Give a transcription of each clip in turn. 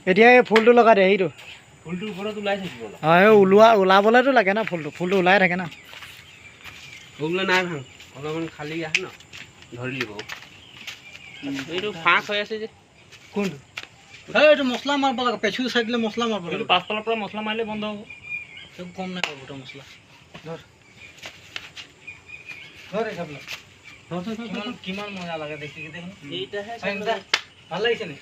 এতিয়া এই ফুলটো লগাই দে সেইটো ফুলটোৰ ওপৰত ওলাই থাকিব ওলাবলেতো লাগে না ফুলটো ওলাই থাকে না ওগুলো নাই ভাঙ অলপমান খালী আহে ন ধৰি লিব এইটো ফাঁক হৈ আছে যে কোনটো এইটো মছলা মাৰিব লাগে পেচু চাই দিলে মছলা মাৰিব লাগে পাছফালৰ পৰা মছলা মাৰিলে বন্ধ হ'ব একদম কম নাই গোটা মছলা ধৰ ধৰ এই খাবলা কিমান মজা লাগে দেখি দেখোন এইটাহে ভাল লাগিছে নে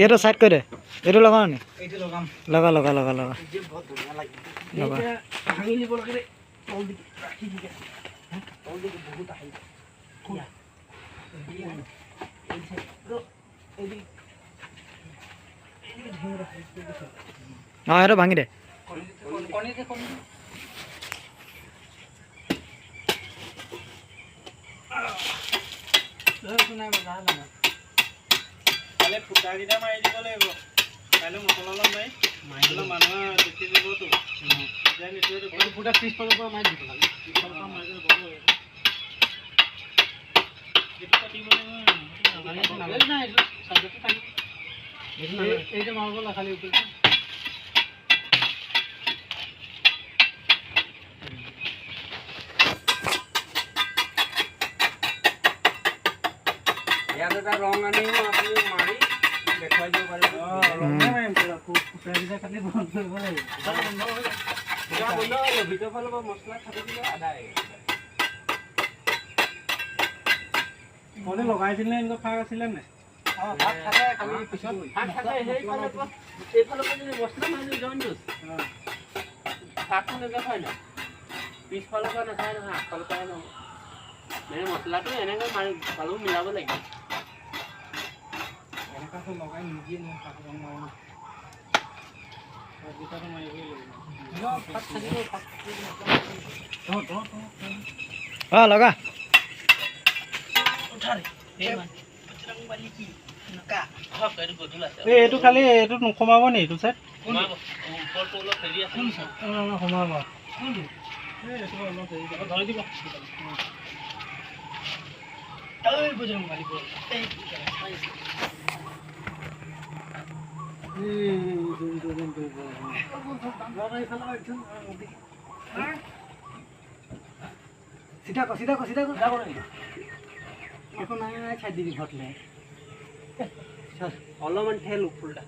এইটো সাইড করে দে এইটো লগাও নি এইটো লগাম লগা লগা লগা লগা এই যে বহুত ধুনীয়া লাগে লগা ভাঙি দিব লাগে তল দি ৰাখি দিকে তল দি বহুত আহি কিয়া এই যে এই দি এটা ভাঙি দে কণি দে কণি নাই মজা লাগে কালে ফুটা কিটা মাৰি দিব লাগিব কালে মছলা অলপ মাৰিলে মানুহে দেখি দিবতো এতিয়া নিশ্চয় ফুটা 30 ফালৰ পৰা মাৰি দিব লাগে 30 ফালৰ পৰা মাৰিলে বন্ধ হয় এইটো কাটিব নালাগে না এইটো সাইডতে থাকি এইটো মাৰিব লাগে খালি ওপৰতে ইয়াত এটা ৰং আনিও আপুনি মাৰি দেখাই দিব পাৰিব ৰঙে মাৰিম পুৰা ফুটাকিটা কাটি বন্ধ কৰিব লাগিব বন্ধ হৈ গ'ল ভিতৰ ফালৰ পৰা মছলা খাটি দিলে আদায় মনে লগাইছিলে এনেকুৱা ফাক আছিলে নে ফাক থাকে খালি পিছত ফাক থাকে সেইফালৰ পৰা এইফালৰ পৰা যদি মছলা মাৰি জইন দিছ ফাকটো নেদেখায় না পিছফালৰ পৰা নাখায় নহয় আগফালৰ পৰাই নহয় মানে মছলাটো এনেকৈ মাৰি পালোঁ মিলাব লাগিব এনেকুৱাটো লগাই নিদিয়ে নহয় ফাক ৰং মাৰি ফাককেইটাটো মাৰিবই লাগিব লগা এইটো খালি এইটো নোসোমাব নি এইটো চাইড সোমাব ধৰি দিব सीधा को सीधा को सीधा को এখন নাই নাই ছাই দিবি ঘটলে অলপমান ঠেল ফুলটা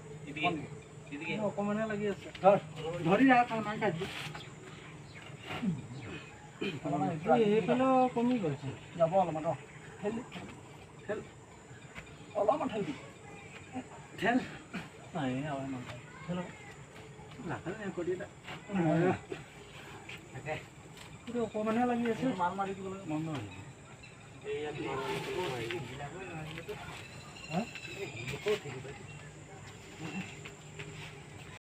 এদিকে অকমানে লাগি আছে ধর ধরি রাখ নাই ছাই দি এইফালে কমি গৈছে যাব অলপমান ৰ ঠেল ঠেল অলপমান ঠেল দি ঠেল নাই আৱে মান ঠেল লাখালে কৰি দা ওকে ಇದು ಒಮ್ಮನೆ লাগি আছে মাল মাৰি দিব লাগে মন নহয় এই ইয়াত মাল মাৰি হ্যাঁ